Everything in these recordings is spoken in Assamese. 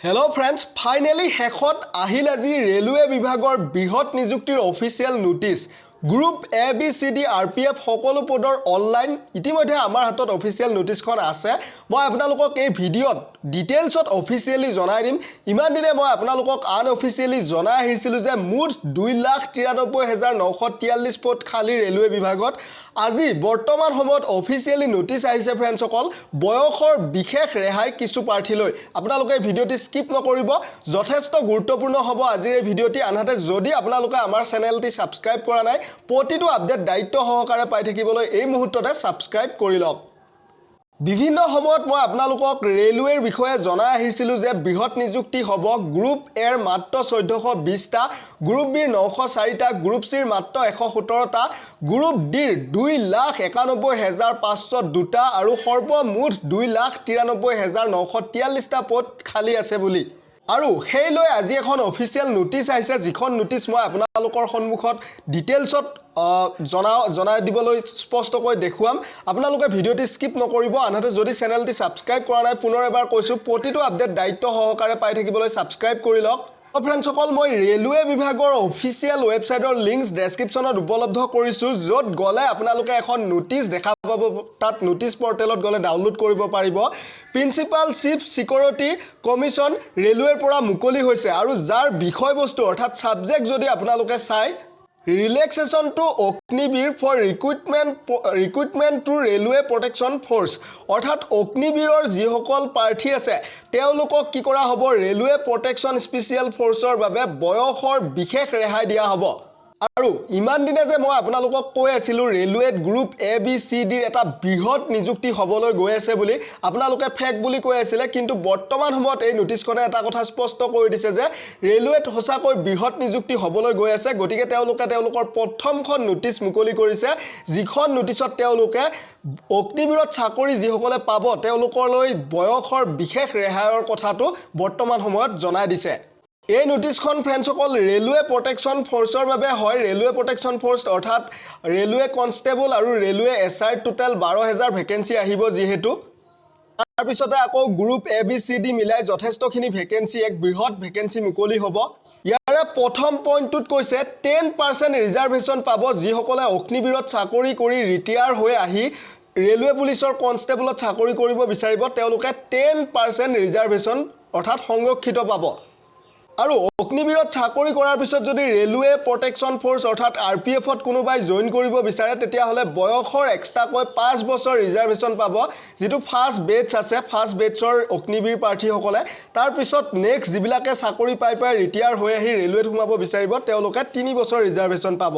Hello friends, finally শেষত আহিল আজি ৰেলৱে বিভাগৰ বৃহৎ নিযুক্তিৰ official notice group A B C D RPF সকলো পদৰ অনলাইন ইতিমধ্যে আমাৰ হাতত অফিচিয়েল নোটিছখন আছে মই আপোনালোকক এই ভিডিঅ'ত ডিটেইলছত অফিচিয়েলি জনাই দিম ইমান দিনে মই আপোনালোকক আনঅফিচিয়েলি জনাই আহিছিলো যে মুঠ 2,93,943 পদ খালি ৰেলৱে বিভাগত আজি বৰ্তমান সময়ত অফিচিয়েলি নোটিছ আহিছে ফ্ৰেণ্ডসকল বয়সৰ বিশেষ ৰেহাই কিছু প্ৰাৰ্থীলৈ আপোনালোকে ভিডিঅ'টি স্কিপ নকৰিব যথেষ্ট গুৰুত্বপূৰ্ণ হ'ব আজিৰ এই ভিডিঅ'টি আনহাতে যদি আপোনালোকে আমাৰ চেনেলটি সাবস্ক্ৰাইব কৰা নাই প্ৰতিটো আপডেট দায়িত্ব সহকাৰে পাই থাকিবলৈ এই মুহূৰ্ততে সাবস্ক্ৰাইব কৰি লওক বিভিন্ন সময়ত মই আপোনালোকক ৰেলৱেৰ বিষয়ে জনাই আহিছিলো যে বৃহৎ নিযুক্তি হ'ব গ্ৰুপ এৰ মাত্ৰ 1420 টা গ্ৰুপ বিৰ 904 টা গ্ৰুপ সিৰ মাত্ৰ 117 টা গ্ৰুপ ডিৰ 2,91,502 টা আৰু সৰ্বমুঠ 2,93,943 টা পদ খালি আছে বুলি আৰু হেইলৈ আজি এখন অফিচিয়েল নোটিছ আহিছে যিখন নোটিছ মই আপোনালোকৰ সন্মুখত ডিটেইলছত জনাই দিবলৈ স্পষ্টকৈ দেখুৱাম আপোনালোকে ভিডিঅ'টি স্কিপ নকৰিব আনহাতে যদি চেনেলটি সাবস্ক্ৰাইব কৰা নাই পুনৰ এবাৰ কৈছো প্ৰতিটো আপডেট দায়িত্ব সহকাৰে পাই থাকিবলৈ সাবস্ক্ৰাইব কৰি লওক ফ্ৰেণ্ডসকল মই ৰেলৱে বিভাগৰ অফিচিয়েল ৱেবছাইটৰ লিংকছ ডেসক্ৰিপচনত উপলব্ধ কৰিছো য'ত গলে আপোনালোকে এখন নোটিছ দেখা পাব তাত নোটিছ পৰ্টেলত গলে ডাউনলোড কৰিব পাৰিব প্ৰিন্সিপাল চিফ সিকিউৰিটি কমিশন ৰেলৱেৰ পৰা মুকলি হৈছে আৰু যাৰ বিষয়বস্তু অৰ্থাৎ সাবজেক্ট যদি আপোনালোকে চাই Relaxation to Ognibir for recruitment to Railway Protection Force অৰ্থাৎ অগ্নিবীৰৰ যিসকল প্ৰাৰ্থী আছে তেওঁলোকক কি কৰা হ'ব ৰেলৱে প্ৰটেকচন স্পেশাল ফোৰ্সৰ বাবে বয়সৰ বিশেষ ৰেহাই দিয়া হ'ব আৰু ইমান দিনে যে মই আপোনালোকক কৈ আছিলো ৰেলৱেত group A B C D এটা বৃহৎ নিযুক্তি হ'বলৈ গৈ আছে বুলি আপোনালোকে ফেক বুলি কৈ আছিল কিন্তু বৰ্তমান সময়ত এই নোটিছখনে এটা কথা স্পষ্ট কৰি দিছে যে ৰেলৱেত হসাকৈ বৃহৎ নিযুক্তি হ'বলৈ গৈ আছে গতিকে তেওঁলোকৰ প্ৰথমখন নোটিছ মুকলি কৰিছে যিখন নোটিছত তেওঁলোকে অগ্নিবীৰত চাকৰি যিসকলে পাব তেওঁলোকলৈ বয়সৰ বিশেষ ৰেহাইৰ কথাটো বৰ্তমান সময়ত জনাই দিছে এই নোটিছখন ফ্ৰেণ্ডসকল ৰেলৱে প্ৰটেকচন ফোৰ্সৰ বাবে হয় ৰেলৱে প্ৰটেকচন ফোৰ্স অৰ্থাৎ ৰেলৱে কনষ্টেবল আৰু ৰেলৱে এসআই টোটাল 12000 ভেকেন্সি আহিব যেহেতু তাৰ পিছতে আকৌ group A B C D মিলাই যথেষ্টখিনি ভেকেন্সি এক বৃহৎ ভেকেন্সি মুকলি হ'ব ইয়াৰে প্ৰথম পইণ্টটোত কৈছে 10% ৰিজাৰ্ভেশন পাব যিসকলে অগ্নিবীৰত চাকৰি কৰি ৰিটায়াৰ হৈ আহি ৰেলৱে পুলিচৰ কনষ্টেবলত চাকৰি কৰিব বিচাৰিব তেওঁলোকে 10% ৰিজাৰ্ভেশন অৰ্থাৎ সংৰক্ষিত পাব আৰু অগ্নিবীৰত চাকৰি কৰাৰ পিছত যদি ৰেলৱে প্ৰটেকচন ফোৰ্স অৰ্থাৎ RPFত কোনোবাই জয়েন কৰিব বিচাৰে তেতিয়া হলে বয়সৰ এক্সট্ৰাকৈ 5 বছৰ ৰিজাৰ্ভেশন পাব যেটো ফাৰ্স্ট বেচ আছে ফাৰ্স্ট বেচৰ অগ্নিবীৰ প্ৰাৰ্থী সকলে তাৰ পিছত নেক্সট যিবিলাকে চাকৰি পাই ৰিটায়াৰ হৈ আহি ৰেলৱেত সোমাব বিচাৰিব তেওঁলোকে 3 বছৰ ৰিজাৰ্ভেশন পাব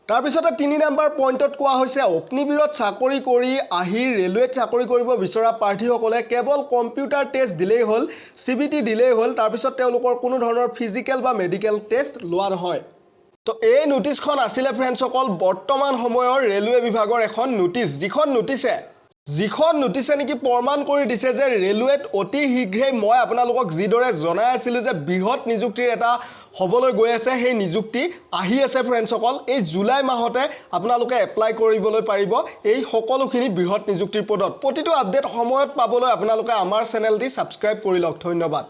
তাৰ পিছতে 3 নম্বৰ পইণ্টত কোৱা হৈছে অগ্নিবীৰত চাকৰি কৰি আহি ৰেলৱেত চাকৰি কৰিব বিচৰা প্ৰাৰ্থীসকলে কেৱল কম্পিউটাৰ টেষ্ট দিলেই হ'ল CBT দিলেই হ'ল তাৰ পিছত তেওঁলোকৰ কোনো ধৰণৰ ফিজিক্যাল বা মেডিকেল টেষ্ট লোৱা নহয় তো এই নোটিছখন আছিল ফ্ৰেণ্ডসকল বৰ্তমান সময়ৰ ৰেলৱে বিভাগৰ এখন নোটিছ যিখন নোটিছে নেকি প্ৰমাণ কৰি দিছে যে ৰেলৱেত অতি শীঘ্ৰে মই আপোনালোকক যিদৰে জনাই আছিলো যে বৃহৎ নিযুক্তিৰ এটা হ'বলৈ গৈ আছে সেই নিযুক্তি আহি আছে ফ্ৰেণ্ডসকল এই জুলাই মাহতে আপোনালোকে এপ্লাই কৰিবলৈ পাৰিব এই সকলোখিনি বৃহৎ নিযুক্তিৰ পদত প্ৰতিটো আপডেট সময়ত পাবলৈ আপোনালোকে আমাৰ চেনেলটি সাবস্ক্ৰাইব কৰি লওক ধন্যবাদ